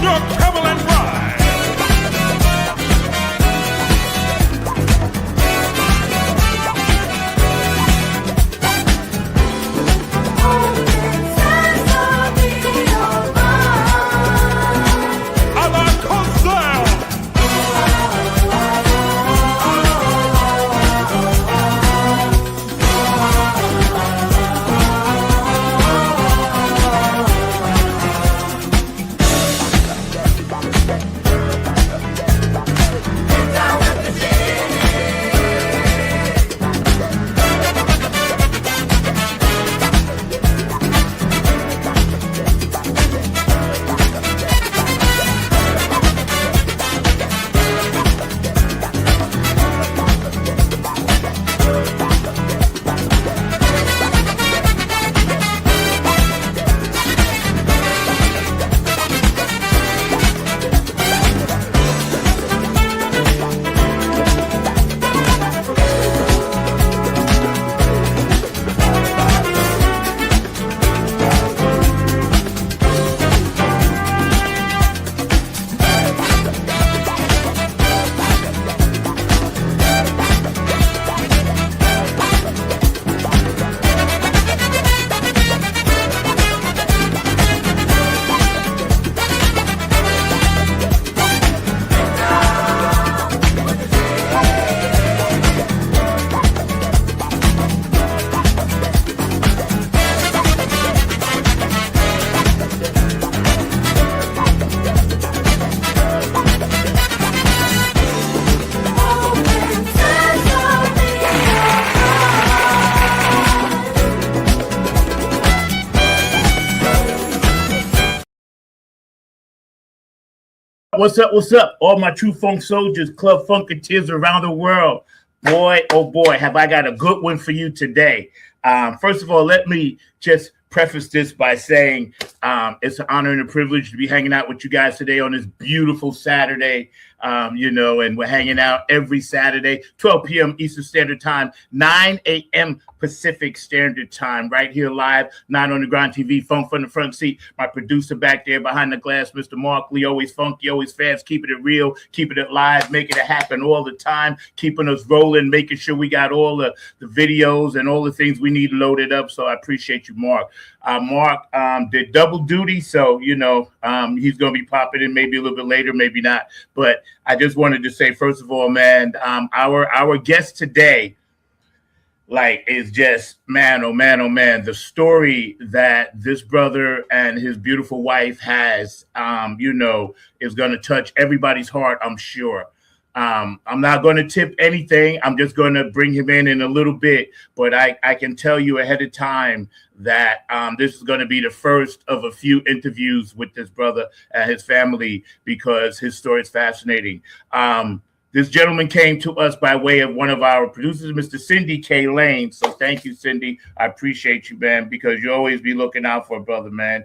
your Cumberland Pride. What's up? What's up? All my true funk soldiers, club funketeers around the world. Boy, oh boy, have I got a good one for you today. First of all, let me just preface this by saying it's an honor and a privilege to be hanging out with you guys today on this beautiful Saturday. And we're hanging out every Saturday, 12 p.m. Eastern Standard Time, 9 a.m. Pacific Standard Time, right here live, Nine on the Ground TV, Funk from the Front Seat. My producer back there behind the glass, Mr. Mark Lee, always funky, always fast, keeping it real, keeping it live, making it happen all the time, keeping us rolling, making sure we got all the videos and all the things we need loaded up. So I appreciate you, Mark. Mark did double duty, so, he's going to be popping in maybe a little bit later, maybe not. But I just wanted to say, first of all, man, our guest today, is just, man, oh man, oh man, the story that this brother and his beautiful wife has, is going to touch everybody's heart, I'm sure. I'm not going to tip anything. I'm just going to bring him in a little bit. But I can tell you ahead of time that this is going to be the first of a few interviews with this brother and his family because his story is fascinating. This gentleman came to us by way of one of our producers, Mr. Cindy K. Lane. So thank you, Cindy. I appreciate you, man, because you always be looking out for a brother, man.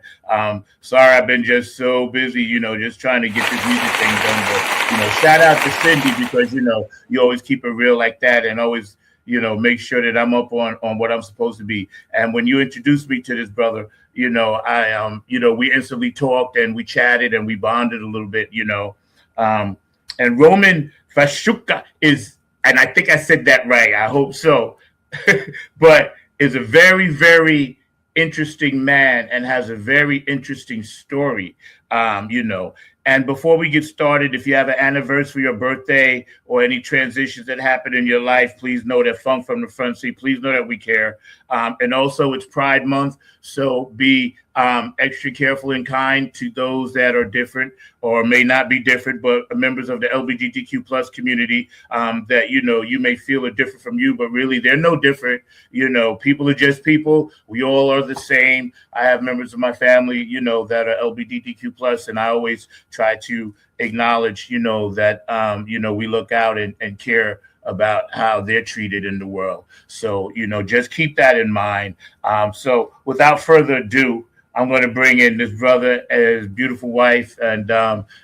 Sorry, I've been just so busy, just trying to get this music thing done. But, shout out to Cindy because, you always keep it real like that and always, make sure that I'm up on what I'm supposed to be. And when you introduced me to this brother, we instantly talked and we chatted and we bonded a little bit, and Roman Fashuka is, and I think I said that right, I hope so, but is a very, very interesting man and has a very interesting story, And before we get started, if you have an anniversary or birthday or any transitions that happen in your life, please know that Funk from the Front Seat, please know that we care. And also it's Pride Month, so be extra careful and kind to those that are different or may not be different, but members of the LGBTQ plus community that, you may feel are different from you, but really they're no different. People are just people. We all are the same. I have members of my family, that are LGBTQ plus, and I always try to acknowledge, that, we look out and care about how they're treated in the world. So, just keep that in mind. So without further ado, I'm going to bring in this brother and his beautiful wife. And,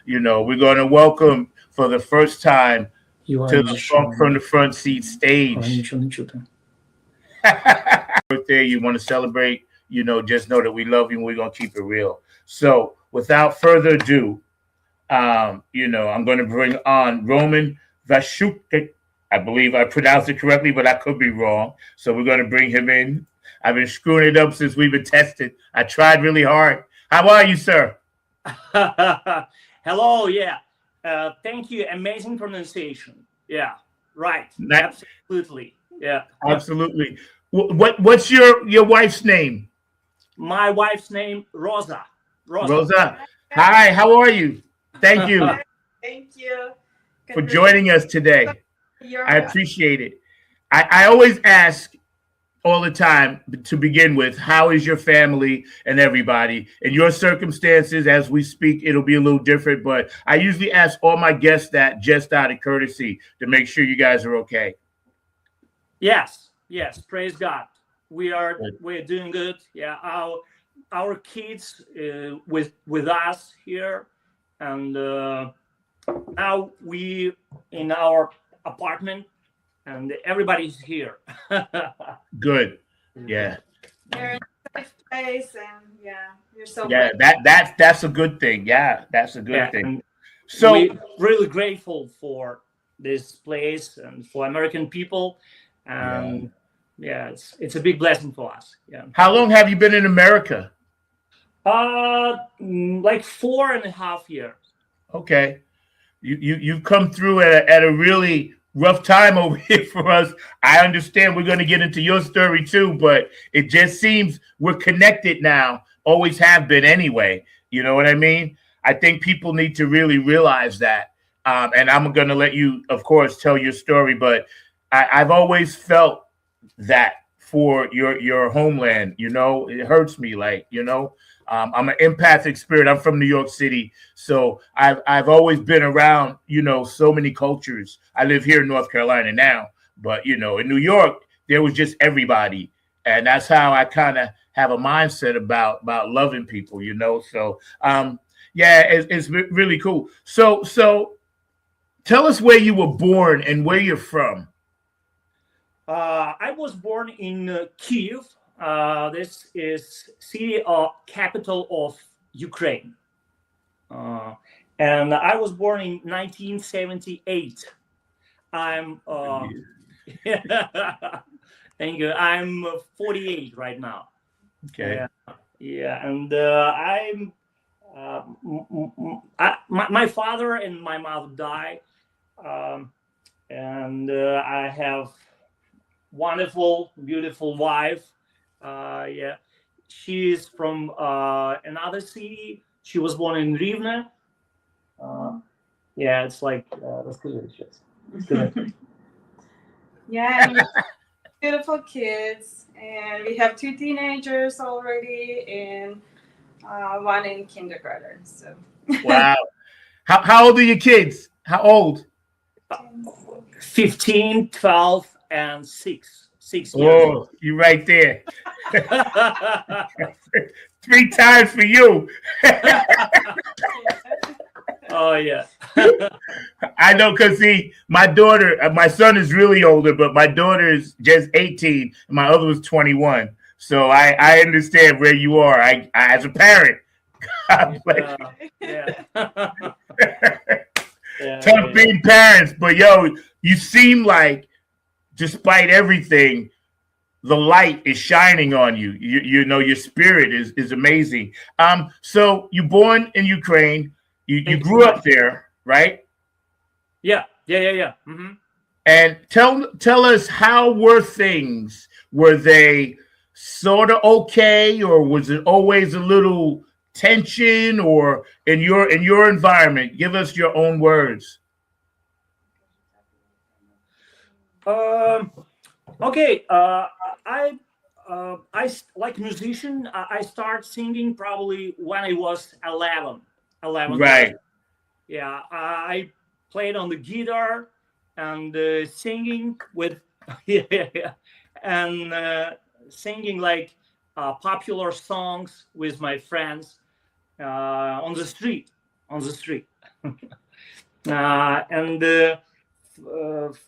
we're going to welcome for the first time to the Funk from the Front Seat stage. Birthday, you want to celebrate, just know that we love you and we're going to keep it real. So without further ado, I'm going to bring on Roman Vashuk. I believe I pronounced it correctly, but I could be wrong. So we're going to bring him in. I've been screwing it up since we've been tested. I tried really hard. How are you, sir? Hello. Yeah. Thank you. Amazing pronunciation. Yeah. Right. Absolutely. Yeah. Absolutely. What's your wife's name? My wife's name, Rosa. Rosa. Hi. How are you? Thank you. Thank you for joining us today. I appreciate it. I always ask all the time to begin with, how is your family and everybody? In your circumstances, as we speak, it'll be a little different, but I usually ask all my guests that just out of courtesy to make sure you guys are okay. Yes. Praise God. We're doing good. Yeah. Our kids with us here, and now we in our apartment, and everybody's here. Good. Yeah. You're in a safe place, and you're so. Yeah, that's a good thing. Yeah, that's a good thing. So we're really grateful for this place and for American people, and it's a big blessing for us. Yeah. How long have you been in America? Like 4.5 years. Okay. You've come through at a really rough time over here for us. I understand we're going to get into your story too, but it just seems we're connected now. Always have been anyway. You know what I mean? I think people need to really realize that. And I'm going to let you, of course, tell your story, but I've always felt that for your homeland. It hurts me, I'm an empathic spirit. I'm from New York City, so I've always been around, so many cultures. I live here in North Carolina now, but in New York, there was just everybody, and that's how I kind of have a mindset about loving people, So, it's really cool. So, tell us where you were born and where you're from. I was born in Kiev. This is city capital of Ukraine, and I was born in 1978. I'm thank you. I'm 48 right now. Okay. And my father and my mother died, and I have wonderful, beautiful wife. She's from another city. She was born in Rivne. It's like that's delicious. And beautiful kids, and we have 2 teenagers already, and 1 in kindergarten. So. Wow. How old are your kids? How old? 15, 12, and 6. 6 years. Oh, you're right there. 3 times for you. Oh, yeah. I know, because my son is really older, but my daughter is just 18, and my other was 21. So I understand where you are. I as a parent. Tough being parents, but you seem like, despite everything, the light is shining on you. Your spirit is amazing. So you born in Ukraine, you grew up there, right? Yeah. Mm-hmm. And tell us, how were things? Were they sort of okay, or was it always a little tension, or in your environment? Give us your own words. Okay. I like musician. I started singing probably when I was 11. Right. Yeah. I played on the guitar and singing with and singing like popular songs with my friends on the street. And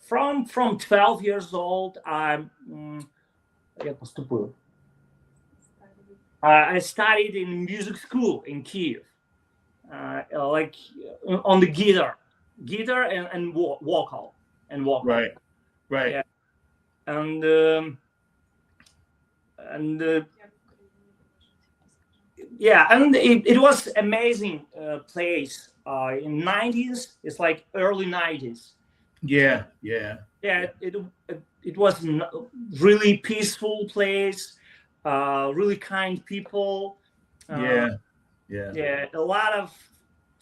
from 12 years old, I studied in music school in Kiev, like on the guitar and vocal and vocal. Right. Yeah. And yeah, and it was amazing place in 90s. It's like early 90s. Yeah. It was really peaceful place, really kind people. Yeah. A lot of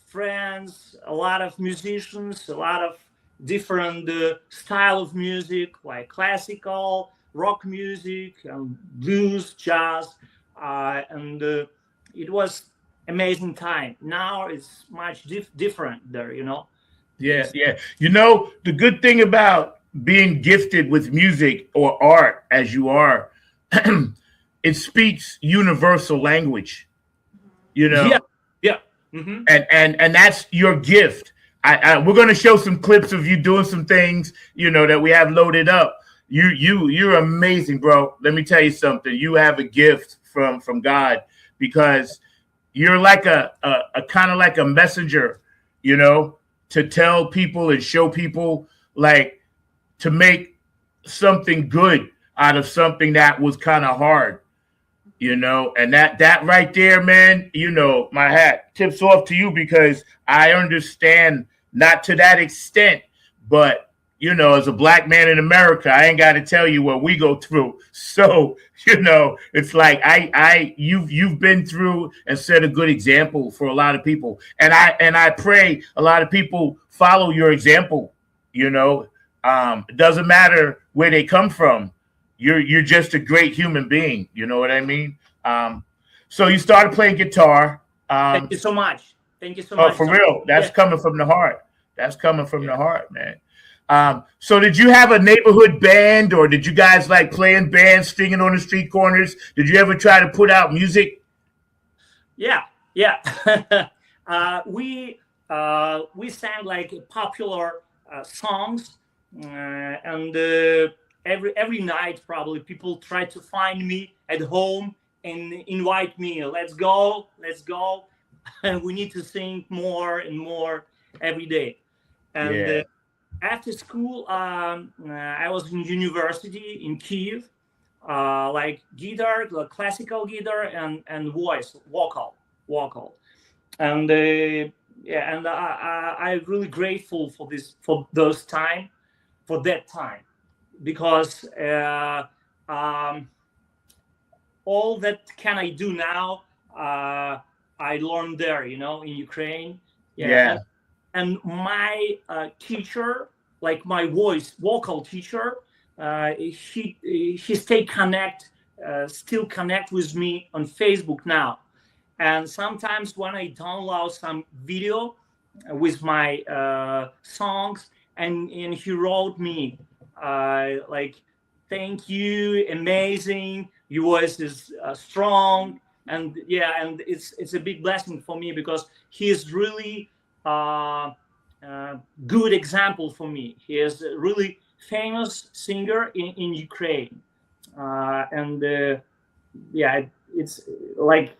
friends, a lot of musicians, a lot of different style of music, like classical, rock music, blues, jazz, and it was amazing time. Now it's much different there, you know. Yeah. You know, the good thing about being gifted with music or art as you are, it speaks universal language, you know. Yeah. Mm-hmm. And that's your gift. We're going to show some clips of you doing some things, you know, that we have loaded up. You're amazing, bro. Let me tell you something. You have a gift from God, because you're like a kind of like a messenger, you know, to tell people and show people, like, to make something good out of something that was kind of hard, you know. And that right there, man, you know, my hat tips off to you, because I understand, not to that extent, but you know, as a black man in America, I ain't got to tell you what we go through. So, you know, it's like you've been through and set a good example for a lot of people. And I pray a lot of people follow your example. You know, it doesn't matter where they come from. You're just a great human being. You know what I mean? So you started playing guitar. Thank you so much. Thank you so much. Oh, for real? That's coming from the heart. That's coming from the heart, man. So did you have a neighborhood band, or did you guys like playing bands, singing on the street corners? Did you ever try to put out music? Yeah. We sang like popular songs, and every night probably people try to find me at home and invite me. Let's go. And we need to sing more and more every day. And after school, I was in university in Kiev, like guitar, like classical guitar, and voice, vocal, and and I'm really grateful for that time, because all that can I do now, I learned there, you know, in Ukraine. And my teacher, like my vocal teacher, he still connect with me on Facebook now. And sometimes when I download some video with my songs, and he wrote me like, thank you, amazing, your voice is strong, and and it's a big blessing for me, because he is really good example for me. He is a really famous singer in Ukraine, and it's like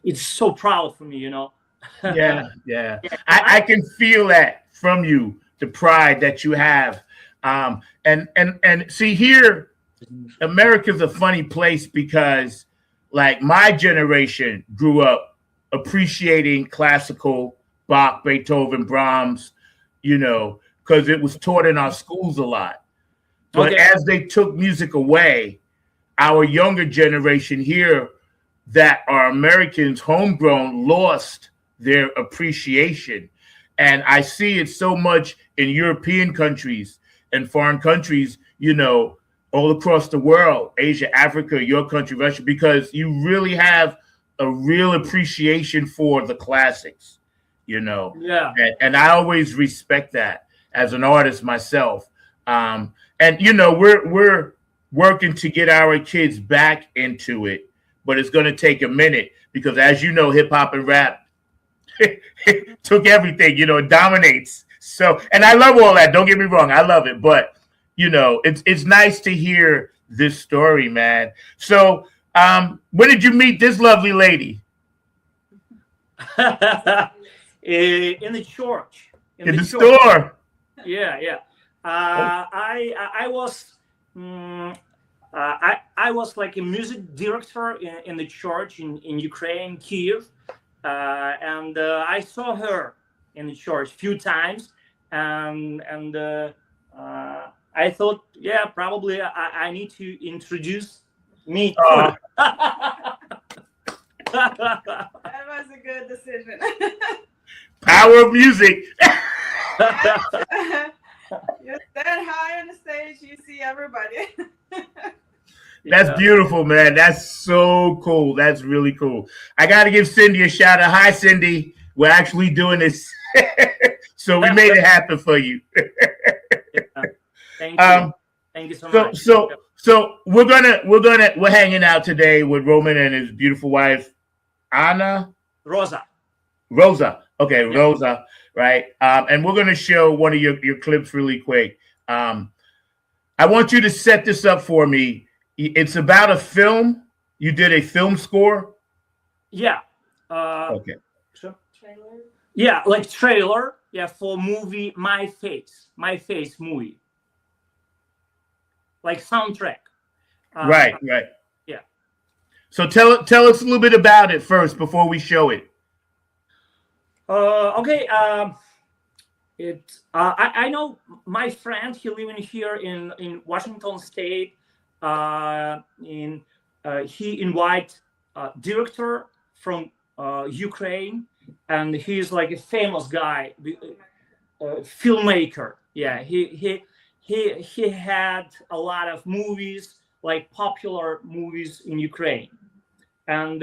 it's so proud for me, you know. Yeah. I can feel that from you, the pride that you have. And see, here, America's a funny place, because like my generation grew up appreciating classical, Bach, Beethoven, Brahms, you know, because it was taught in our schools a lot. But as they took music away, our younger generation here that are Americans, homegrown, lost their appreciation. And I see it so much in European countries and foreign countries, you know, all across the world, Asia, Africa, your country, Russia, because you really have a real appreciation for the classics, you know. And I always respect that as an artist myself. And you know, we're working to get our kids back into it, but it's going to take a minute, because as you know, hip hop and rap took everything, you know, it dominates. So, and I love all that, don't get me wrong, I love it, but you know, it's nice to hear this story, man. So when did you meet this lovely lady? In the church. In the church. store. Yeah, yeah. I was I was like a music director in the church in Ukraine, Kiev, and I saw her in the church a few times, and I thought, yeah, probably I need to introduce me to her. That was a good decision. Power of music. You stand high on the stage, you see everybody. That's beautiful, man. That's so cool. That's really cool. I got to give Cindy a shout out. Hi, Cindy. We're actually doing this. So we made it happen for you. Thank you. Thank you so much. So we're hanging out today with Roman and his beautiful wife, Anna. Rosa. Okay, yeah. Rosa, right? And we're going to show one of your clips really quick. I want you to set this up for me. It's about a film. You did a film score? Yeah. Okay. Trailer? Yeah, like trailer. Yeah, for movie My Face movie. Like soundtrack. Right. Yeah. So tell us a little bit about it first before we show it. Okay. I know my friend. He living here in Washington State. He invite director from Ukraine, and he's like a famous guy, filmmaker. Yeah, he had a lot of movies, like popular movies in Ukraine, and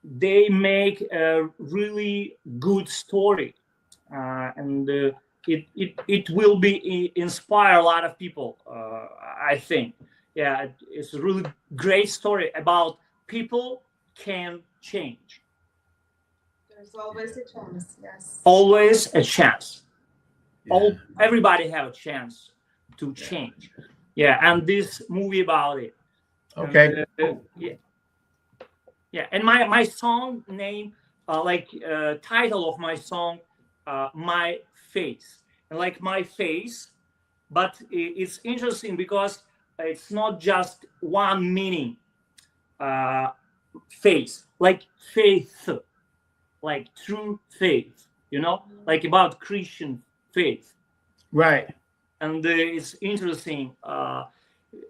they make a really good story, and it will be inspire a lot of people. I think, yeah, it's a really great story about people can change. There's always a chance. Yes. Always a chance. Yeah. Everybody have a chance to change. Yeah, and this movie about it. Okay. And, yeah, and my song name, title of my song, My Face, and like my face, but it's interesting because it's not just one meaning. Face, like faith, like true faith, like about Christian faith, right? And it's interesting,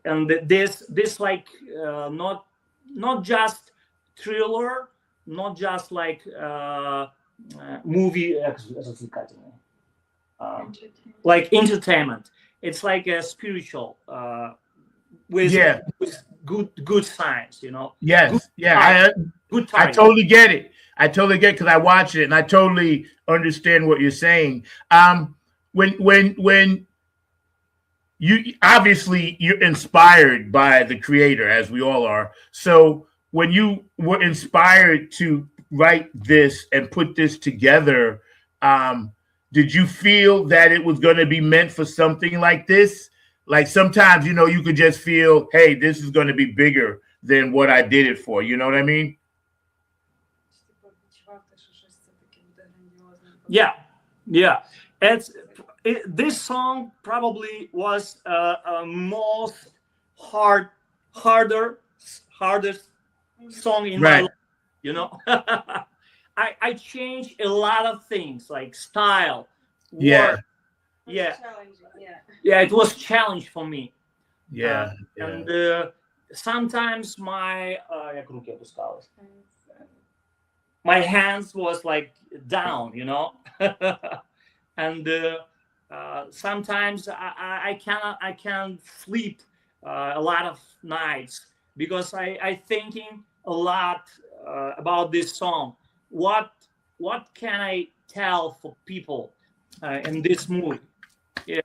and this like not just thriller, not just like movie, like entertainment. It's like a spiritual with good signs, Yes, good good. I totally get it. Because I watch it and I totally understand what you're saying. When you obviously you're inspired by the creator, as we all are. So when you were inspired to write this and put this together, did you feel that it was going to be meant for something like this? Like sometimes, you could just feel, hey, this is going to be bigger than what I did it for. You know what I mean? Yeah. This song probably was most hardest song in my life. I changed a lot of things like style. Work. Yeah, it was challenge for me. And sometimes my hands was like down, and sometimes I can't sleep a lot of nights because I thinking a lot about this song. What can I tell for people in this movie? Yeah.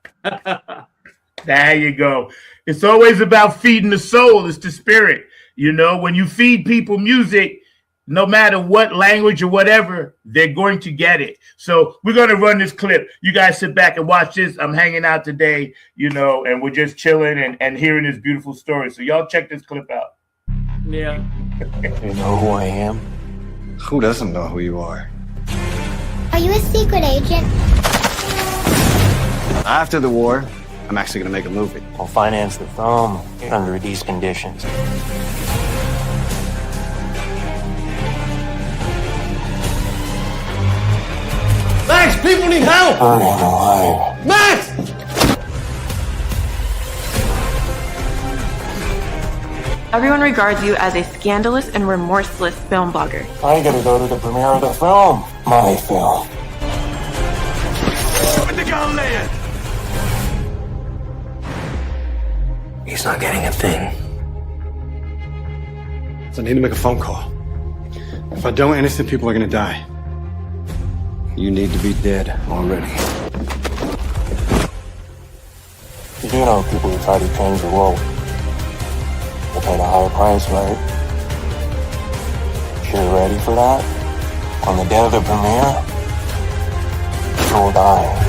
There you go. It's always about feeding the soul. It's the spirit. When you feed people music, no matter what language or whatever, they're going to get it. So we're going to run this clip. You guys sit back and watch this. I'm hanging out today, and we're just chilling and hearing this beautiful story. So y'all check this clip out. Yeah. You know who I am? Who doesn't know who you are? Are you a secret agent? After the war, I'm actually gonna make a movie. I'll finance the film under these conditions. Max, people need help! Burning alive. Max! Everyone regards you as a scandalous and remorseless film blogger. I gotta go to the premiere of the film. My film. Put the gun there! He's not getting a thing. So I need to make a phone call. If I don't, innocent people are gonna die. You need to be dead already. You do know people who try to change the world will pay the higher price, right? You're ready for that? On the day of the premiere, you'll die.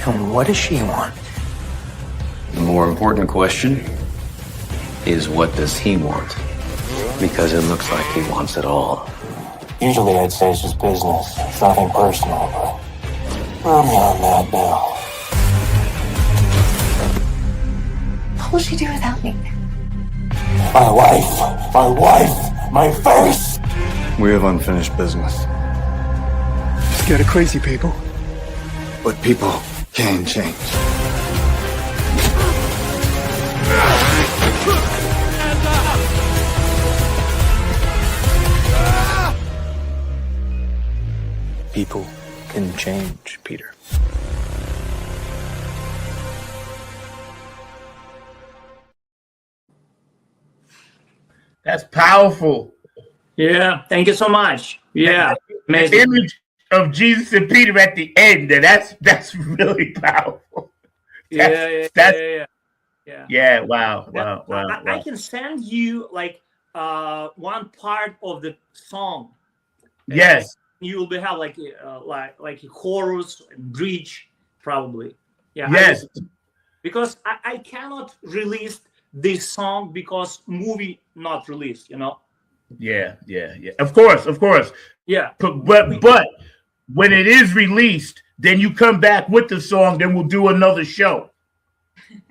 And what does she want? The more important question is, what does he want? Because it looks like he wants it all. Usually I'd say it's just business. It's nothing personal, but we're beyond that now. What will she do without me? My wife, my face! We have unfinished business. Scared of crazy people. But people can change. People can change, Peter. That's powerful. Yeah, thank you so much. Yeah, The amazing. image of Jesus and Peter at the end, that's really powerful. Yeah. Yeah, wow. I can send you like one part of the song. Yes. You will be have like a chorus and bridge probably. Yeah. Yes. Because I cannot release this song because movie not released. You know. Yeah. Of course. Yeah. But when it is released, then you come back with the song, then we'll do another show.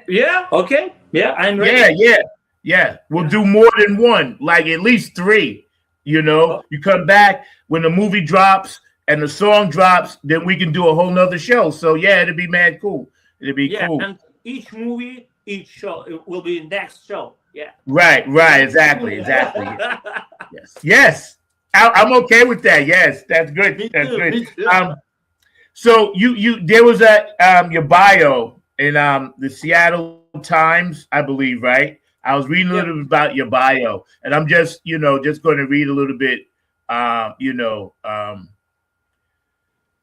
Yeah. Okay. Yeah, I'm ready. Yeah. We'll do more than one, like at least 3. You know, you come back when the movie drops and the song drops, then we can do a whole nother show. So yeah, it'll be mad cool. It'll be cool. And each movie, each show, it will be next show. Yeah. Right. Exactly. Yes. I'm okay with that. Yes, that's good. Me That's too, good. me too. So you there was your bio in the Seattle Times, I believe, right? I was reading a little bit about your bio, and I'm just going to read a little bit.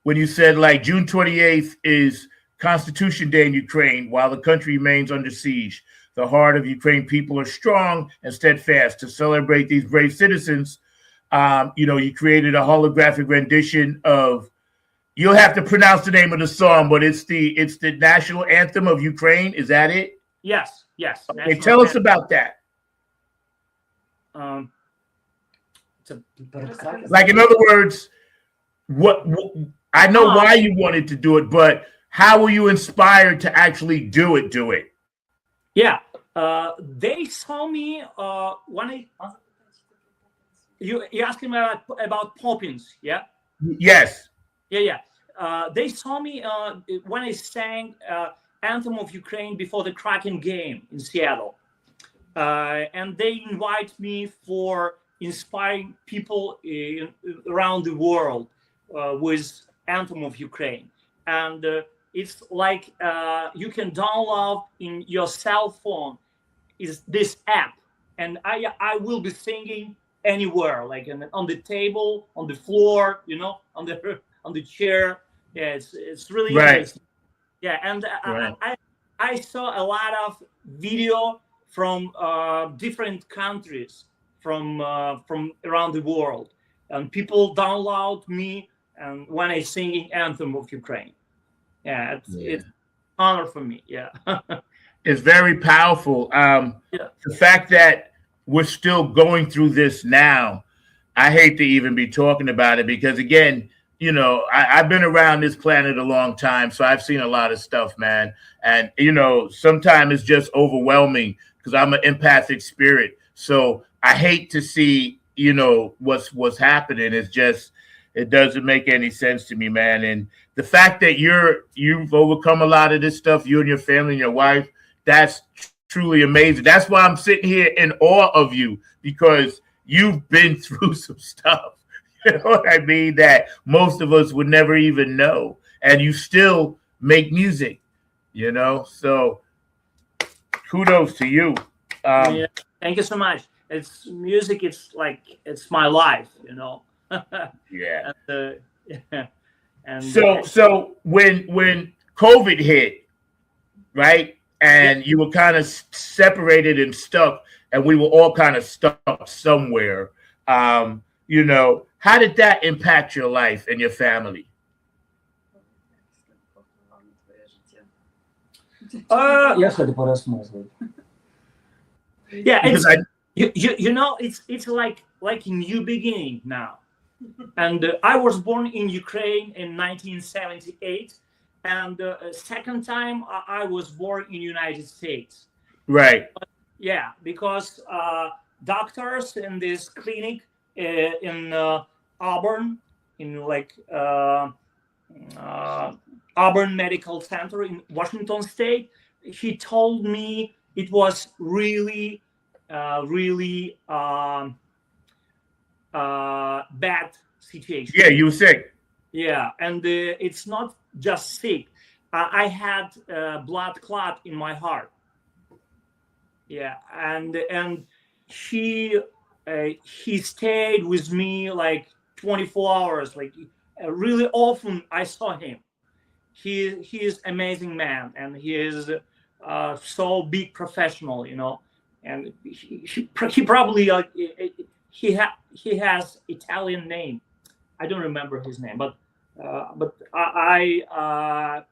When you said like June 28th is Constitution Day in Ukraine, while the country remains under siege, the heart of Ukraine people are strong and steadfast. To celebrate these brave citizens, you created a holographic rendition of. You'll have to pronounce the name of the song, but it's the national anthem of Ukraine. Is that it? Yes. Okay, tell us about that. Like, in other words, what I know why you wanted to do it, but how were you inspired to actually do it? Yeah. They saw me when you asking me about Poppins, yeah? Yes. Yeah. They saw me when I sang Anthem of Ukraine before the Kraken game in Seattle. And they invite me for inspiring people around the world with Anthem of Ukraine. And it's like you can download in your cell phone is this app. And I will be singing anywhere, like on the table, on the floor, on the chair. Yeah, it's really interesting. Yeah, and I saw a lot of video from different countries from around the world, and people download me and when I singing Anthem of Ukraine. Yeah, honor for me. Yeah. It's very powerful. Yeah. The fact that we're still going through this now, I hate to even be talking about it because, again, you know, I've been around this planet a long time, so I've seen a lot of stuff, man. And, you know, sometimes it's just overwhelming because I'm an empathic spirit. So I hate to see, you know, what's happening. It's just, it doesn't make any sense to me, man. And the fact that you've overcome a lot of this stuff, you and your family and your wife, that's truly amazing. That's why I'm sitting here in awe of you, because you've been through some stuff. You know what I mean? That most of us would never even know. And you still make music, you know? So kudos to you. Yeah, thank you so much. It's music. It's my life, you know? Yeah. And so when COVID hit, right? And you were kind of separated and stuck, and we were all kind of stuck somewhere. You know, how did that impact your life and your family? Yeah, it's, you know, it's like a new beginning now. And I was born in Ukraine in 1978, and second time I was born in United States. Right. Yeah, because doctors in this clinic in Auburn, in Auburn Medical Center in Washington State, he told me it was really bad situation. Yeah, you were sick. Yeah, and it's not just sick. I had blood clot in my heart. Yeah, and he stayed with me like 24 hours. Like really often, I saw him. He is amazing man, and he is so big professional, you know. And he probably he has Italian name. I don't remember his name, but I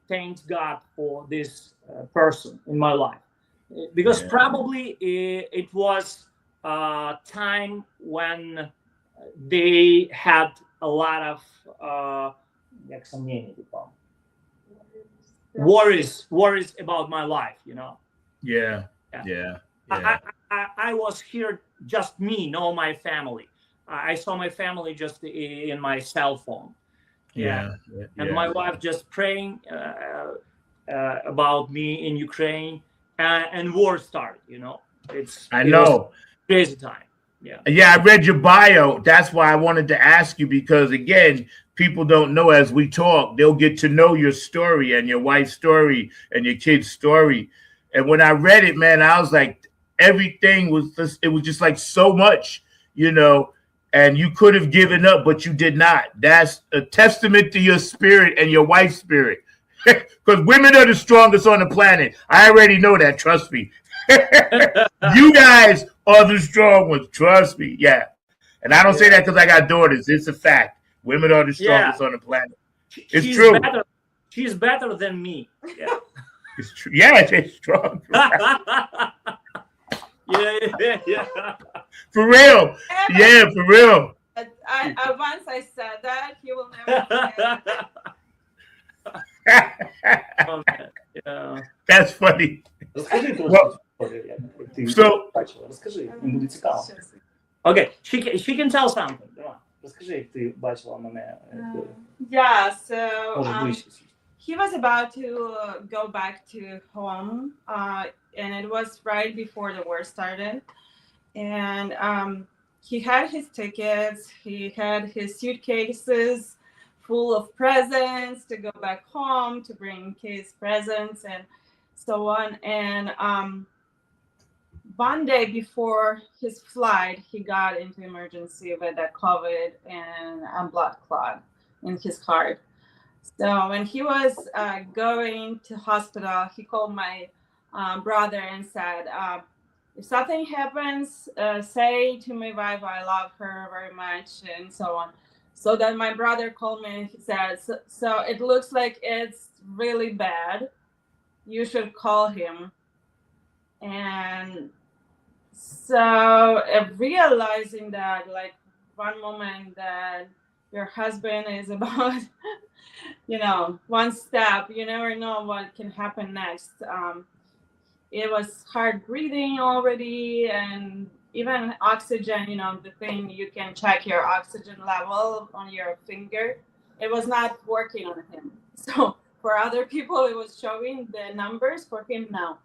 thank God for this person in my life, because probably it was a time when they had a lot of worries about my life, you know. Yeah. I was here, just me, no my family. I saw my family just in my cell phone. And my wife just praying about me in Ukraine, and war started, you know. I know. Crazy time. Yeah, I read your bio. That's why I wanted to ask you, because again, people don't know, as we talk, they'll get to know your story and your wife's story and your kid's story. And when I read it, man, I was like, everything was just like so much, you know, and you could have given up, but you did not. That's a testament to your spirit and your wife's spirit, because women are the strongest on the planet. I already know that. Trust me. You guys are the strong ones. Trust me. Yeah. And I don't say that because I got daughters. It's a fact. Women are the strongest on the planet. It's true. She's better than me. Yeah. It's true. Yeah, it's strong. Yeah. For real. Yeah, for real. Once I said that, he will never forget. Yeah. That's funny. Well, so, okay, she can tell something. Розкажи, як ти бачила мене. Yeah, so he was about to go back to home, and it was right before the war started. And he had his tickets, he had his suitcases full of presents to go back home, to bring kids presents and so on. And one day before his flight, he got into emergency with a COVID and a blood clot in his heart. So when he was going to hospital, he called my brother and said, if something happens, say to my wife, I love her very much, and so on. So then my brother called me and he said, so it looks like it's really bad. You should call him. And so realizing that, like, one moment that your husband is about, one step, you never know what can happen next. It was hard breathing already, and even oxygen, the thing you can check your oxygen level on your finger, it was not working on him. So for other people, it was showing the numbers. For him, no.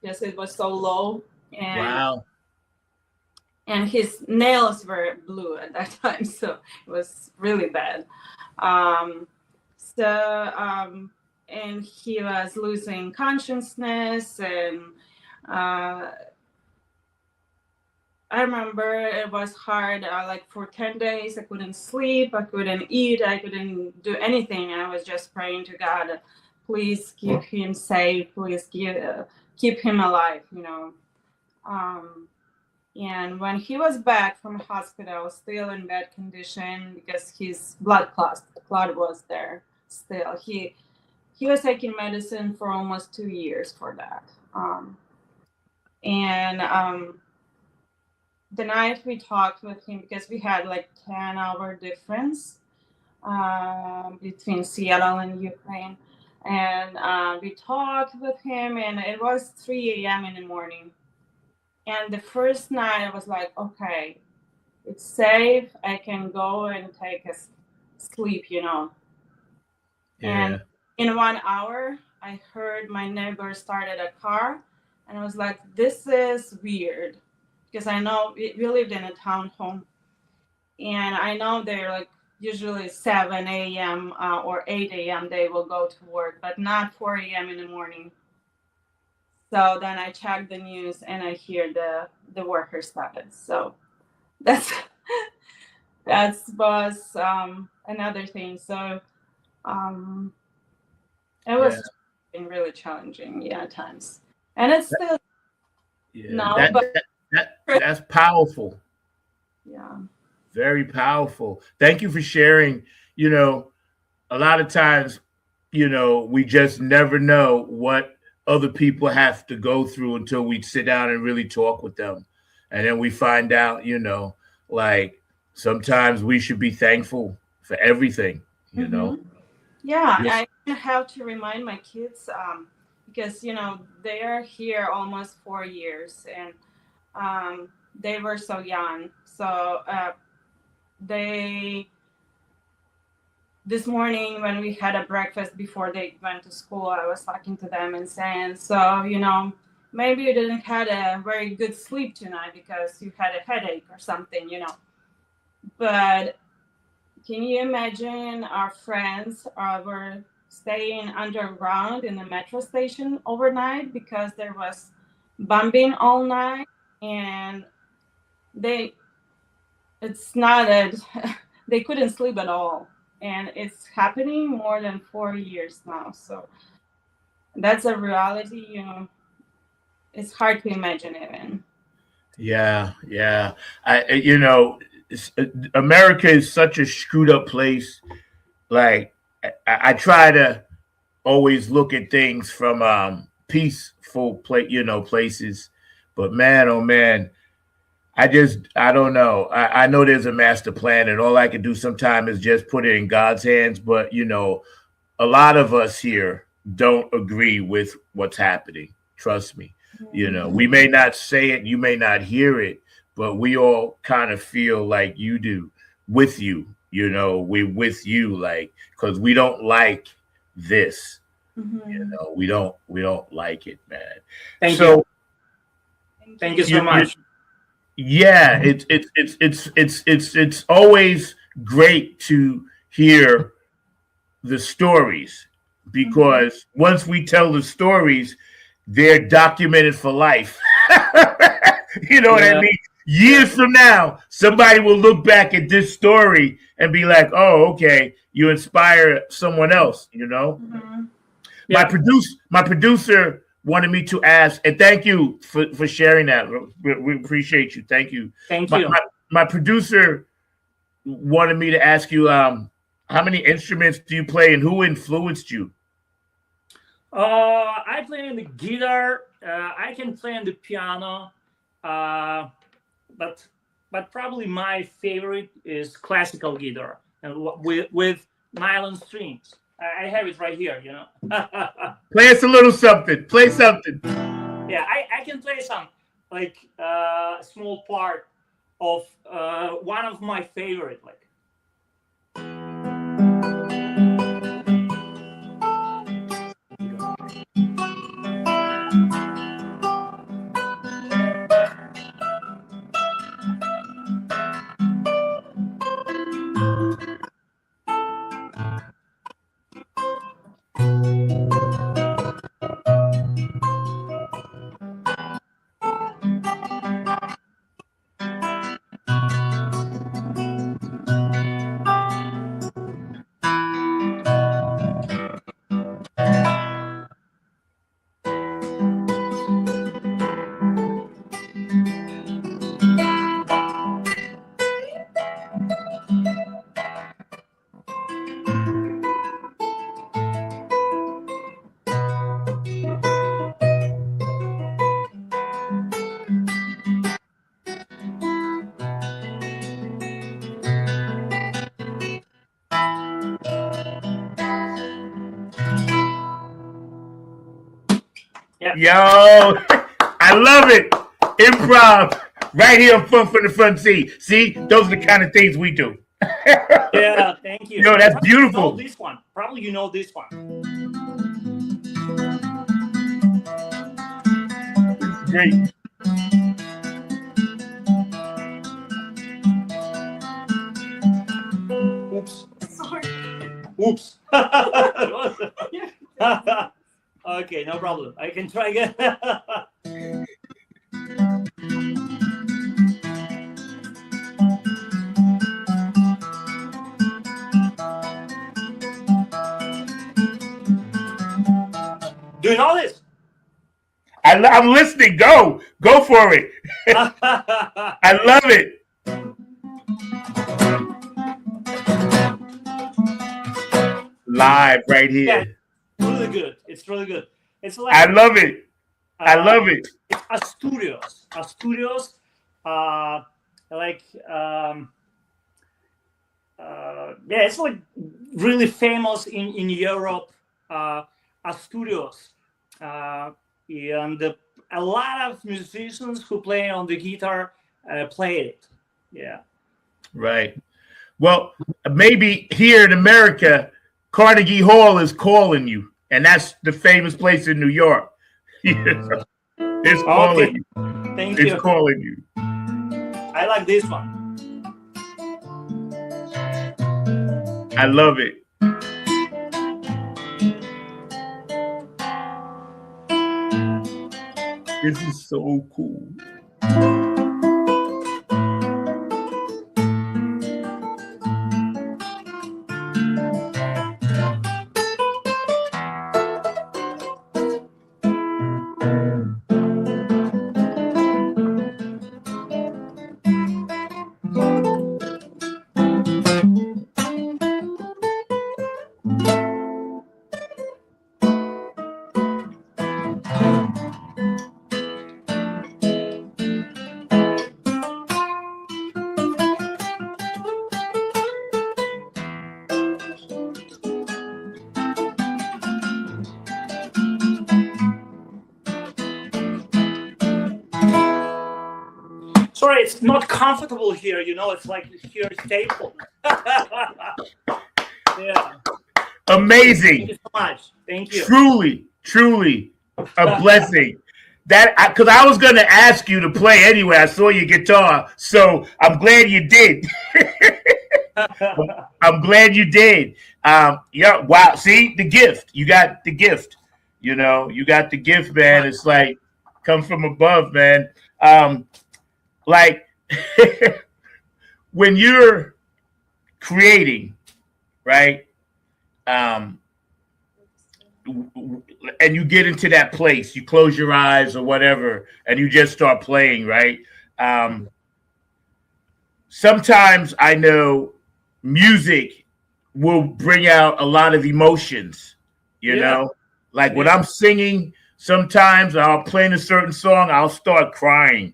Yes, it was so low. And Wow. And his nails were blue at that time, so it was really bad. And he was losing consciousness, and I remember it was hard. Like for 10 days, I couldn't sleep, I couldn't eat, I couldn't do anything. I was just praying to God, please keep him safe, please keep him alive, And when he was back from hospital, still in bad condition because his blood clot was there still. He was taking medicine for almost 2 years for that. The night we talked with him, because we had like 10-hour difference between Seattle and Ukraine. And we talked with him, and it was 3 a.m. in the morning. And the first night I was like, okay, it's safe. I can go and take a sleep, Yeah. And in 1 hour, I heard my neighbor started a car, and I was like, this is weird, because I know we lived in a townhome, and I know they're like usually 7 a.m. Or 8 a.m. they will go to work, but not 4 a.m. in the morning. So then I checked the news and I hear the workers started. So that was another thing. So it was really challenging, at times, and it's still now. That's powerful. Yeah. Very powerful. Thank you for sharing. A lot of times, we just never know what other people have to go through until we sit down and really talk with them. And then we find out, like sometimes we should be thankful for everything, Yeah, I have to remind my kids because, they are here almost 4 years, and they were so young. So this morning when we had a breakfast before they went to school, I was talking to them and saying, so, maybe you didn't had a very good sleep tonight because you had a headache or something, But can you imagine our friends were staying underground in the metro station overnight because there was bombing all night, and they couldn't sleep at all. And it's happening more than 4 years now. So that's a reality, it's hard to imagine even. Yeah. America is such a screwed up place. Like I try to always look at things from peaceful places, but man, oh man, I don't know. I know there's a master plan, and all I can do sometimes is just put it in God's hands. But, a lot of us here don't agree with what's happening. Trust me. We may not say it, you may not hear it, but we all kind of feel like you do with you. We're with you, like, because we don't like this. We don't like it, man. Thank you so much. Yeah, it's always great to hear the stories, because once we tell the stories, they're documented for life. You know what I mean? Years from now, somebody will look back at this story and be like, "Oh, okay, you inspire someone else." My producer wanted me to ask, and thank you for sharing that. We appreciate you. Thank you. Thank you. My producer wanted me to ask you, how many instruments do you play, and who influenced you? I play on the guitar. I can play on the piano, but probably my favorite is classical guitar and with nylon strings. I have it right here, you know. Play us a little something. Play something. Yeah, I can play some, like a small part of one of my favorite, like. Yo, I love it. Improv right here on Fun from the Front Seat. See, those are the kind of things we do. Yeah, thank you. Yo, that's Probably beautiful. You know this one. Probably you know this one. Great. Oops. Sorry. Oops. Okay, no problem. I can try again. Do you know this? I'm listening. Go for it. I love it. Live right here. Yeah, really good. It's really good. It's like I love it. I love it. It's Asturias. Asturias, like yeah, it's like really famous in Europe. Asturias, and a lot of musicians who play on the guitar played it. Yeah. Right. Well, maybe here in America, Carnegie Hall is calling you, and that's the famous place in New York. It's calling you. Thank you. It's calling you. I like this one. I love it. This is so cool. Sorry, it's not comfortable here. You know, it's like here stable. Yeah. Amazing. Thank you so much. Thank you. Truly a blessing. That because I was going to ask you to play anyway. I saw your guitar, so I'm glad you did. I'm glad you did. Yeah. Wow. See the gift. You got the gift. You know, you got the gift, man. It's like come from above, man. Like when you're creating, right? And you get into that place, you close your eyes or whatever, and you just start playing, right? sometimes I know music will bring out a lot of emotions, you know, like when I'm singing, sometimes I'll play a certain song, I'll start crying.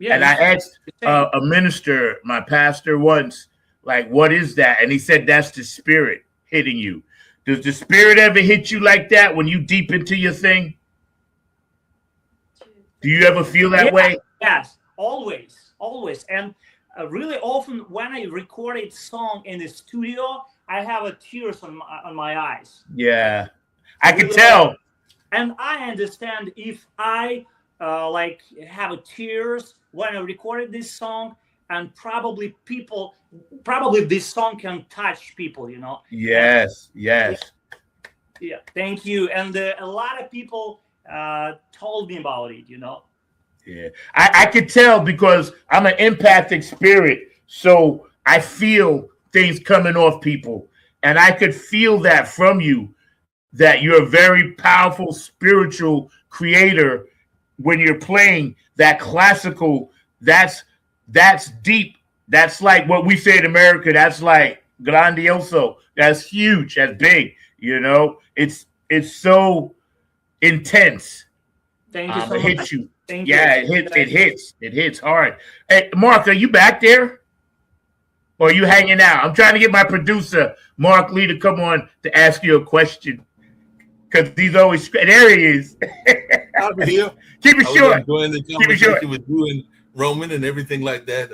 And I asked a minister, my pastor once, like, what is that? And he said, that's the spirit hitting you. Does the spirit ever hit you like that when you deep into your thing? Do you ever feel that way? Yes, always. And really often when I record a song in the studio, I have tears on my eyes. Yeah, I can tell. And I understand if I like have tears when I recorded this song, and probably this song can touch people, you know. Yes. Yeah, thank you. And a lot of people told me about it, you know. Yeah, I could tell because I'm an empathic spirit, so I feel things coming off people, and I could feel that from you, that you're a very powerful spiritual creator when you're playing that classical. That's deep. That's like what we say in America. That's like grandioso. That's huge. That's big. You know, it's so intense. Thank you so much. It hits you. Thank you. It hits hard. Hey, Mark, are you back there? Or are you hanging out? I'm trying to get my producer, Mark Lee, to come on to ask you a question. Because he's always, there he is. I'm here. Keep it short. Enjoying the conversation with you and Roman and everything like that.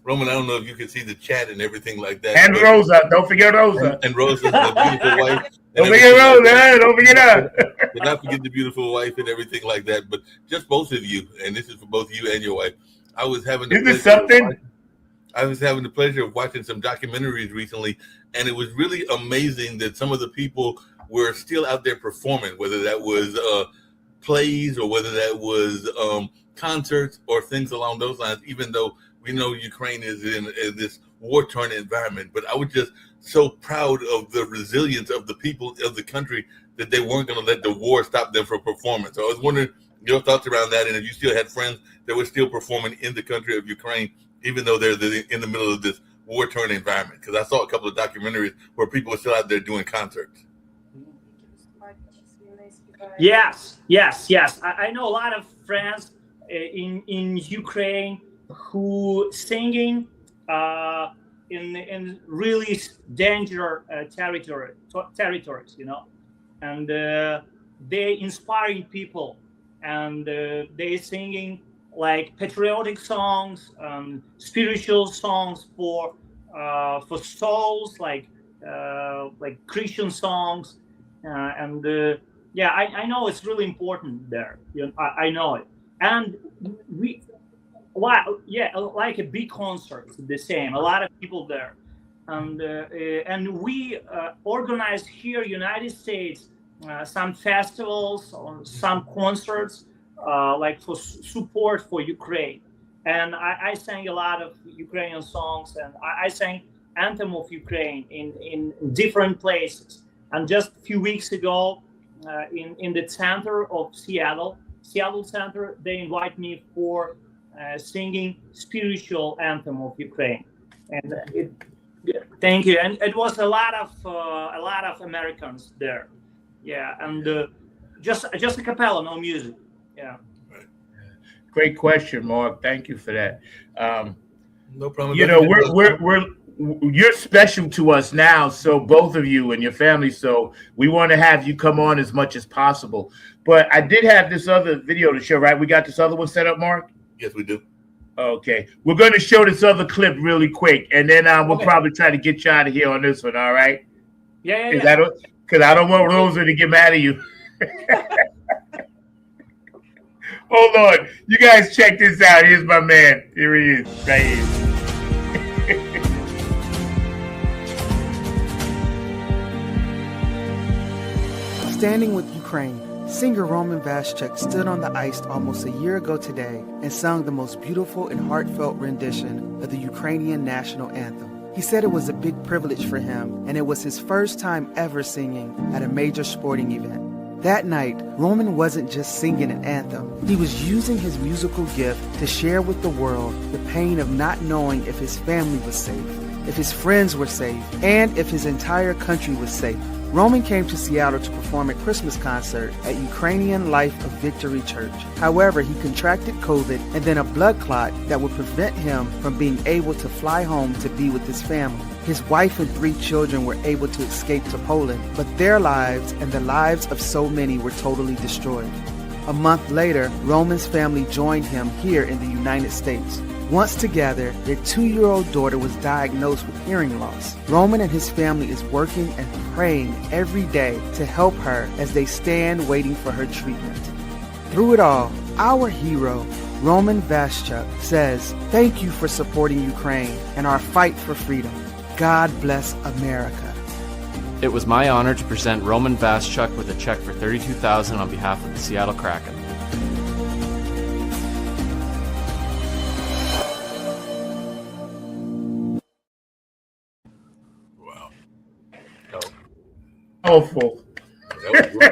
Roman, I don't know if you can see the chat and everything like that. And Rosa. Don't forget Rosa. And Rosa's the beautiful wife. Don't forget Rosa. Don't forget her. Do not forget the beautiful wife and everything like that. But just both of you, and this is for both you and your wife. I was having the pleasure of watching some documentaries recently, and it was really amazing that some of the people were still out there performing, whether that was plays or whether that was concerts or things along those lines, even though we know Ukraine is in this war-torn environment. But I was just so proud of the resilience of the people of the country that they weren't going to let the war stop them from performing. So I was wondering your thoughts around that, and if you still had friends that were still performing in the country of Ukraine, even though they're in the middle of this war-torn environment. Because I saw a couple of documentaries where people were still out there doing concerts. Yes. I know a lot of friends in Ukraine who singing in really dangerous territories, you know, and they inspiring people, and they singing like patriotic songs, spiritual songs for souls, like Christian songs, and I know it's really important there. You know, I know it, and like a big concert, the same. A lot of people there, and we organized here, United States, some festivals or some concerts, like for support for Ukraine, and I sang a lot of Ukrainian songs, and I sang Anthem of Ukraine in different places. And just a few weeks ago, in the center of Seattle Center, they invite me for singing spiritual anthem of Ukraine, and thank you. And it was a lot of Americans there, and just a cappella, no music. Yeah. Great question, Mark. Thank you for that. No problem. You know, you're special to us now, so both of you and your family. So we want to have you come on as much as possible. But I did have this other video to show, right? We got this other one set up, Mark? Yes, we do. Okay. We're going to show this other clip really quick, and then we'll probably try to get you out of here on this one, all right? Yeah. Because I don't want Rosa to get mad at you. Hold on. You guys check this out. Here's my man. Here he is. Right here. Standing with Ukraine, singer Roman Vashchuk stood on the ice almost a year ago today and sung the most beautiful and heartfelt rendition of the Ukrainian national anthem. He said it was a big privilege for him, and it was his first time ever singing at a major sporting event. That night, Roman wasn't just singing an anthem. He was using his musical gift to share with the world the pain of not knowing if his family was safe, if his friends were safe, and if his entire country was safe. Roman came to Seattle to perform a Christmas concert at Ukrainian Life of Victory Church. However, he contracted COVID and then a blood clot that would prevent him from being able to fly home to be with his family. His wife and 3 children were able to escape to Poland, but their lives and the lives of so many were totally destroyed. A month later, Roman's family joined him here in the United States. Once together, their 2-year-old daughter was diagnosed with hearing loss. Roman and his family is working and praying every day to help her as they stand waiting for her treatment. Through it all, our hero, Roman Vaschuk, says, "Thank you for supporting Ukraine and our fight for freedom. God bless America." It was my honor to present Roman Vaschuk with a check for $32,000 on behalf of the Seattle Kraken. Powerful.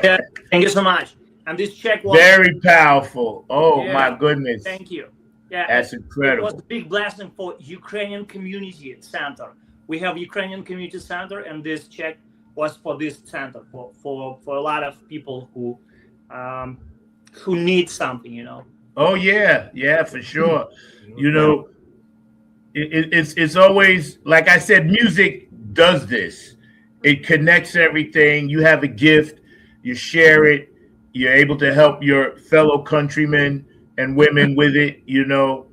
Yeah, thank you so much. And this check was very powerful. Oh yeah, my goodness. Thank you. Yeah, that's incredible. It was a big blessing for Ukrainian Community Center. We have Ukrainian Community Center, and this check was for this center for a lot of people who need something, you know. Oh yeah, for sure. You know, it's always, like I said, music does this. It connects everything. You have a gift, you share it, you're able to help your fellow countrymen and women with it. You know,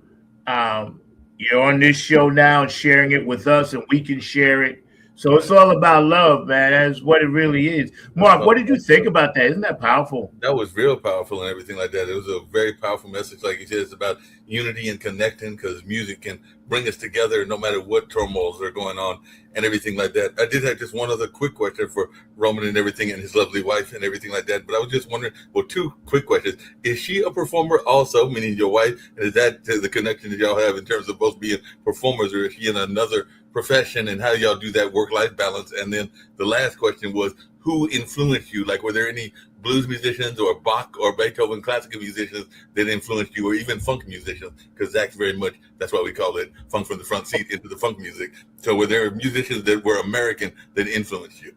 you're on this show now and sharing it with us, and we can share it. So it's all about love, man. That's what it really is. Mark, what did you think about that? Isn't that powerful? That was real powerful and everything like that. It was a very powerful message. Like you said, it's about unity and connecting, because music can bring us together no matter what turmoils are going on and everything like that. I did have just one other quick question for Roman and everything and his lovely wife and everything like that. But I was just wondering, well, 2 quick questions. Is she a performer also, meaning your wife? And is that the connection that y'all have in terms of both being performers, or is she in another profession, and how y'all do that work-life balance? And then the last question was, who influenced you? Like, were there any blues musicians or Bach or Beethoven classical musicians that influenced you, or even funk musicians? Because Zach's very much, that's why we call it funk from the front seat into the funk music. So were there musicians that were American that influenced you?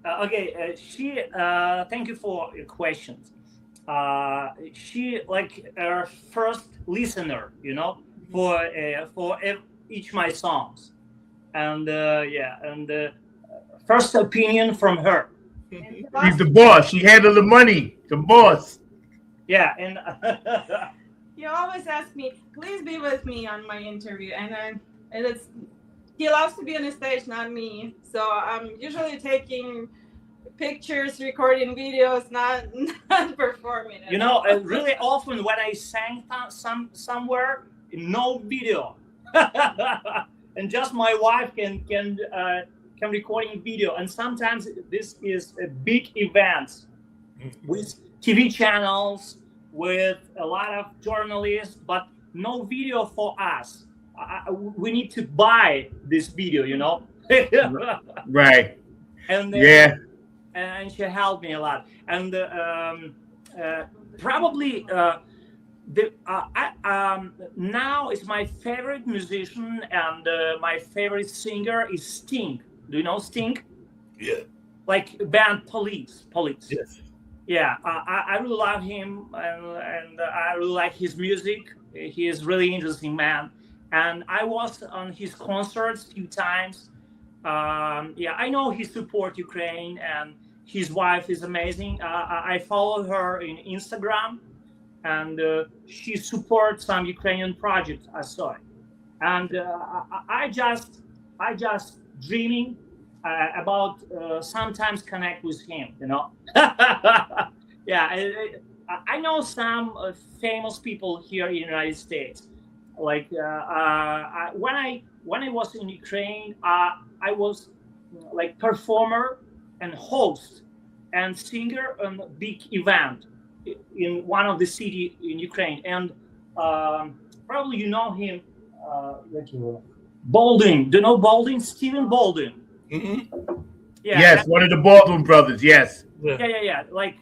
Okay, she, thank you for your questions. She like our first listener, you know, for each my songs, and first opinion from her. She's the boss. She handled the money. The boss. Yeah, and he always asks me, "Please be with me on my interview," and it's he loves to be on the stage, not me. So I'm usually taking pictures, recording videos, not performing. You know, really often when I sang somewhere, no video, and just my wife can recording video. And sometimes this is a big event with TV channels, with a lot of journalists, but no video for us. We need to buy this video, you know. Right. And and she helped me a lot. And probably now is my favorite musician, and my favorite singer is Sting. Do you know Sting? Yeah. Like band Police. Yes. Yeah, I really love him, and I really like his music. He is really interesting man. And I was on his concerts a few times. I know he supports Ukraine, and his wife is amazing. I follow her in Instagram, and she supports some Ukrainian projects. I saw it, and I just dreaming about sometimes connect with him. You know, I know some famous people here in the United States. Like when I was in Ukraine, I was like performer and host and singer on a big event in one of the city in Ukraine. And probably you know him, Baldwin. Do you know Baldwin? Stephen Baldwin. Mm-hmm. Yeah, yes, one of the Baldwin brothers. Yes. Yeah. Like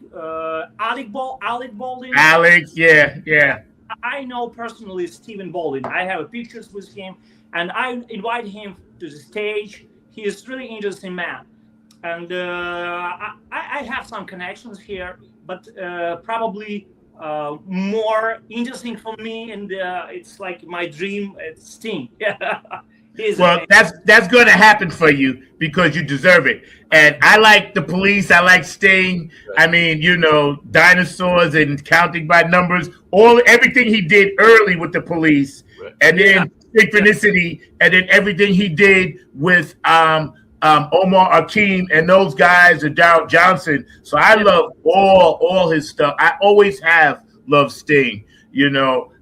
Alec Baldwin. Alex. Yeah. I know personally Stephen Baldwin. I have pictures with him, and I invite him to the stage. He is really interesting man, and I have some connections here, but probably more interesting for me, and it's like my dream. It's Sting. Well, that's going to happen for you because you deserve it. And I like the Police. I like Sting. I mean, Dinosaurs and Counting by Numbers. Everything he did early with the Police, and then Synchronicity, and then everything he did with Omar Akeem and those guys and Darryl Johnson. So I love all his stuff. I always have loved Sting.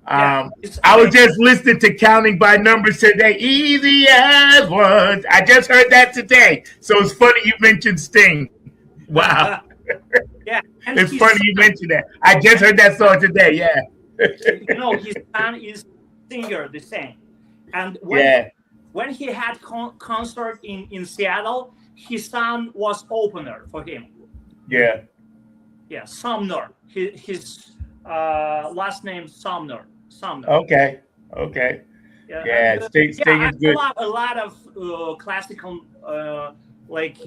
I was just listening to Counting by Numbers today. Easy as words. I just heard that today. So it's funny you mentioned Sting. Wow. It's funny you mentioned that. I just heard that song today. Yeah. His son is singer, the same. And when he had concert in Seattle, his son was opener for him. Yeah. Yeah, Sumner. His last name Sumner. Okay. Yeah, Sting is good. A lot of classical, like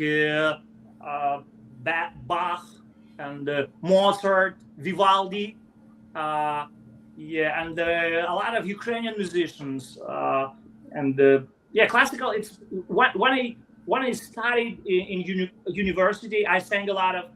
Bach and Mozart, Vivaldi, and a lot of Ukrainian musicians, classical. It's when I studied in university, I sang a lot of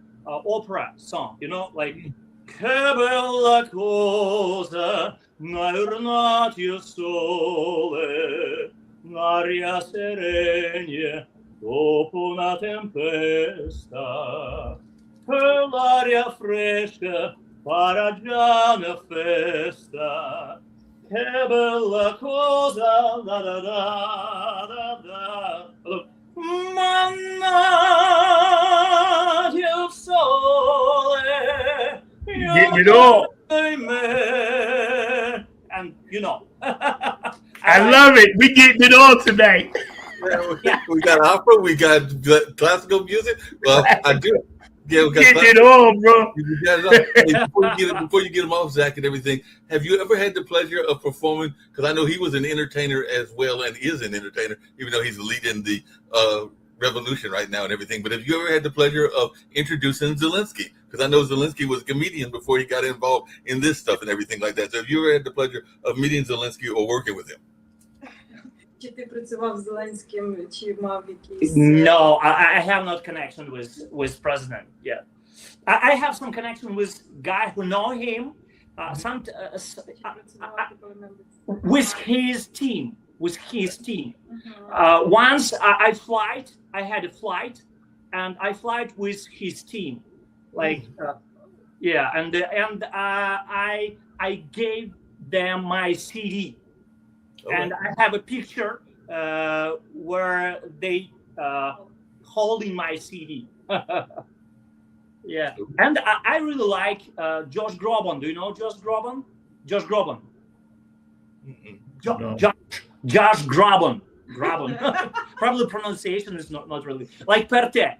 opera song. Like Che bella cosa, n'ornati sole, l'aria serena dopo una tempesta, per l'aria fresca para già una festa. Che bella cosa, da da da da da. Mannaggia il sole. And I love it. We getting it all tonight. We got opera, we got classical music. Well, I do. Yeah, we got getting it all, bro. Before you get him off, Zach, and everything, have you ever had the pleasure of performing? Because I know he was an entertainer as well, and is an entertainer, even though he's leading the revolution right now and everything. But have you ever had the pleasure of introducing Zelensky? Because I know Zelensky was a comedian before he got involved in this stuff and everything like that. So have you ever had the pleasure of meeting Zelensky or working with him? No, I have not connection with president yet. I have some connection with guy who know him, with his team. Once I had a flight, and I flight with his team, like and I gave them my CD. And I have a picture where they holding my CD. And I really like Josh Groban. Do you know Josh Groban? Josh Groban. Josh Groban. Probably pronunciation is not really like per te.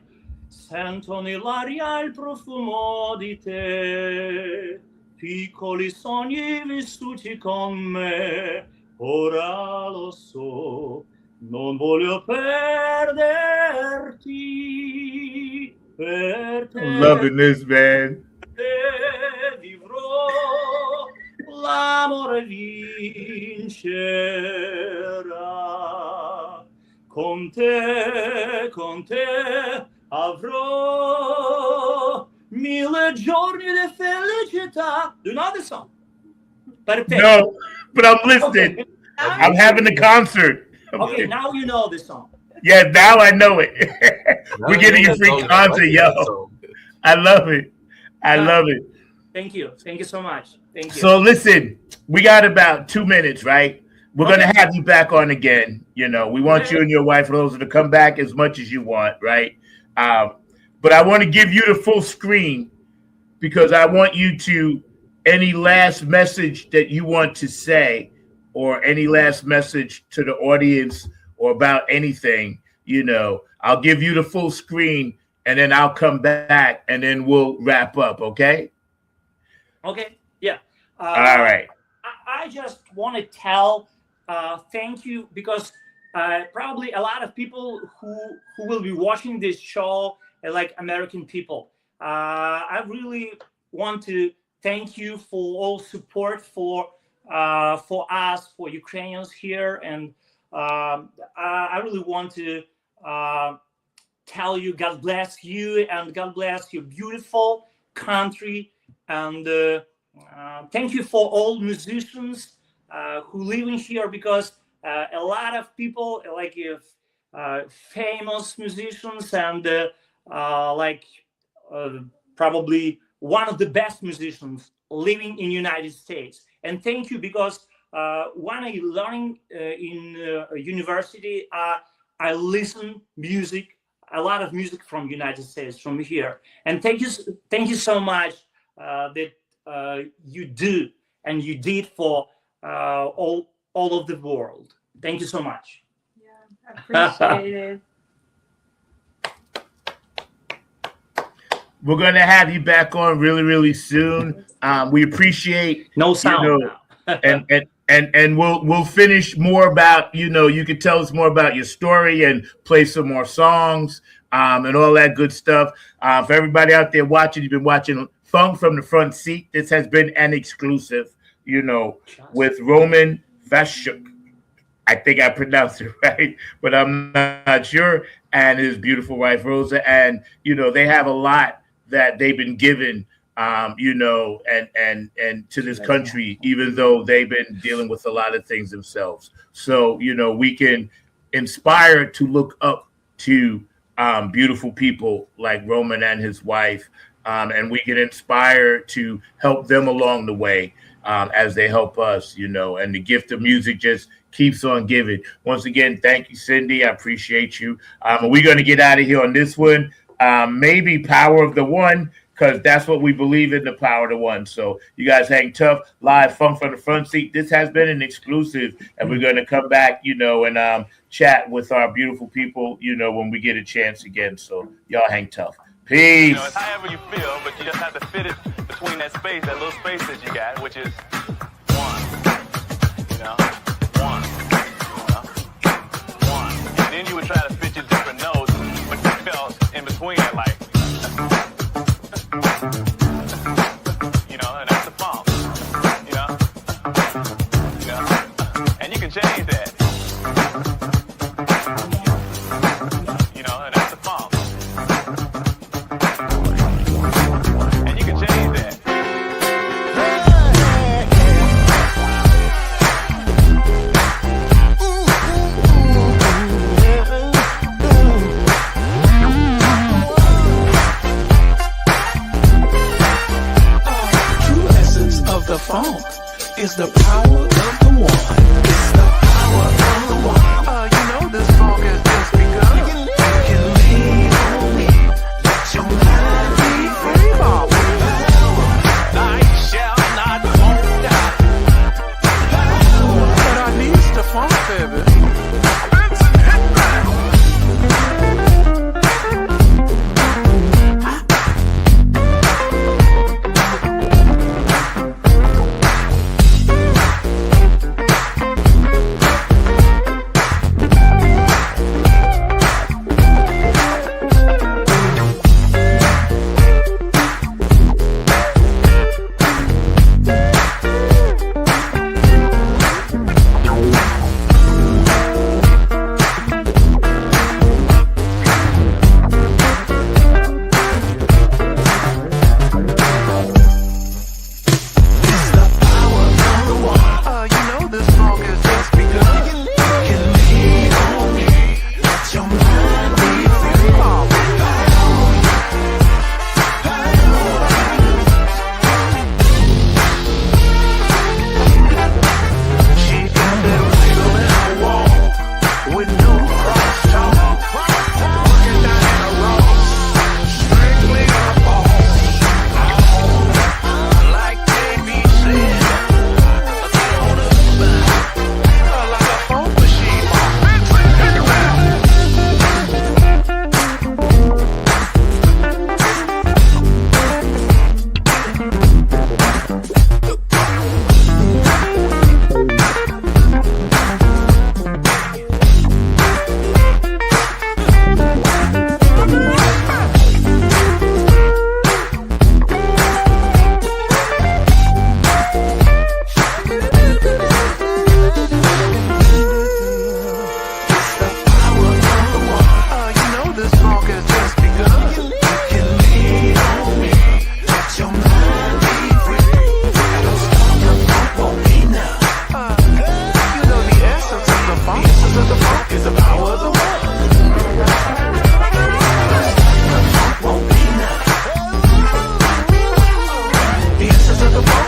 Sento nell'aria il profumo di te, piccoli sogni vissuti con me. Ora lo so, non voglio perderti. Per te I'm loving this, man. Vivrò, l'amore vincerà. Con te avrò 1000 giorni di felicità. Do you know this song? Per te. No. But I'm listening. Okay. I'm having the concert. Okay, now you know this song. Yeah, now I know it. We're getting a free concert, yo. I love it. I love it. Thank you. Thank you so much. Thank you. So listen, we got about 2 minutes, right? We're going to have you back on again. We want you and your wife, Rosa, to come back as much as you want, right? But I want to give you the full screen because I want you to any last message that you want to say or any last message to the audience or about anything, I'll give you the full screen, and then I'll come back, and then we'll wrap up. Okay? Okay. Yeah. All right. I just want to tell thank you, because probably a lot of people who will be watching this show are like American people. I really want to thank you for all support for us, for Ukrainians here, and I really want to tell you, God bless you, and God bless your beautiful country, and thank you for all musicians who live in here, because a lot of people like famous musicians and probably one of the best musicians living in United States. And thank you, because when I learning in university, I listen a lot of music from United States, from here. And thank you so much that you do and you did for all of the world. Thank you so much. Yeah, appreciate it. We're gonna have you back on really, really soon. We appreciate no sound now. and we'll finish more about you can tell us more about your story and play some more songs and all that good stuff. For everybody out there watching, you've been watching Funk from the Front Seat. This has been an exclusive, with Roman Vashchuk. I think I pronounced it right, but I'm not sure. And his beautiful wife Rosa, and they have a lot that they've been given, and to this country, even though they've been dealing with a lot of things themselves. So we can inspire to look up to beautiful people like Roman and his wife, and we can inspire to help them along the way as they help us. And the gift of music just keeps on giving. Once again, thank you, Cindy. I appreciate you. We're going to get out of here on this one. Maybe Power of the One, because that's what we believe in, the power of the one. So you guys hang tough. Live Funk from the Front Seat. This has been an exclusive, and we're going to come back, and chat with our beautiful people, when we get a chance again. So y'all hang tough. Peace. It's however you feel, but you just have to fit it between that space, that little space that you got, which is one. One. And then you would try to fit your different notes, but you felt in between it, like, and that's the funk, and you can change that, and that's the funk, and you can change that. The funk is the power of the one. It's the power of the one. This funk has just begun. You can lean on me. Let your mind be free, Bob. I shall not won't die. But I need the funk, baby.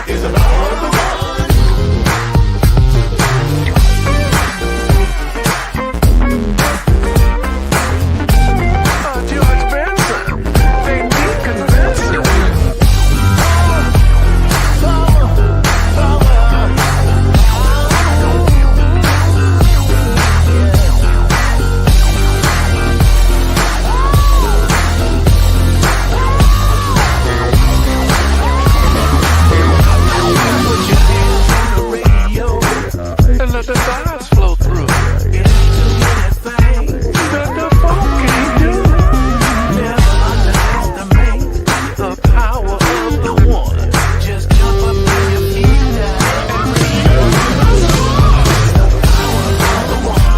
funk is the power of the one. George Benson, they keep convincing. And let the vibes flow through. It ain't too many things that the funk can't do. Never underestimate the power of the one. Just jump up to your feet now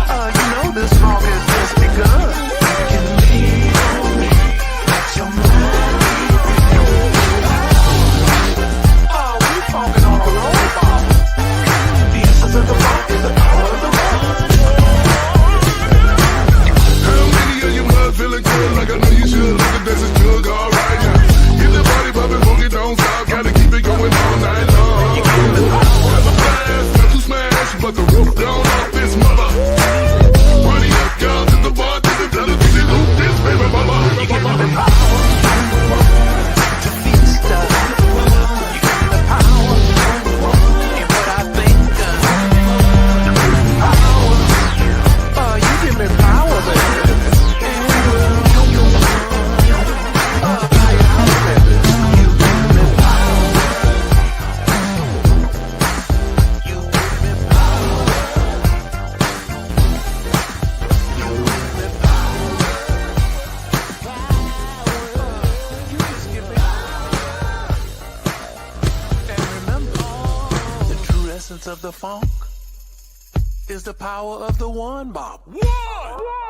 and you know this funk has just begun. You can lean on me, let your mind oh, we funkin' on a roll ball. The essence of the funk is the power of the one. How many of you mud feeling good like I know you should? Like a dancing jug, alright, yeah. Get the body poppin', funky, don't stop. Gotta keep it going all night long. Have a blast, not to smash, but the roof down off this mother. Party up, y'all, to the bar, to the tell us to loop this, baby mama. You give me the power to feast up. You give me the power in what I think of. Power, you give me power, baby. Of the funk is the power of the one, Bob. One!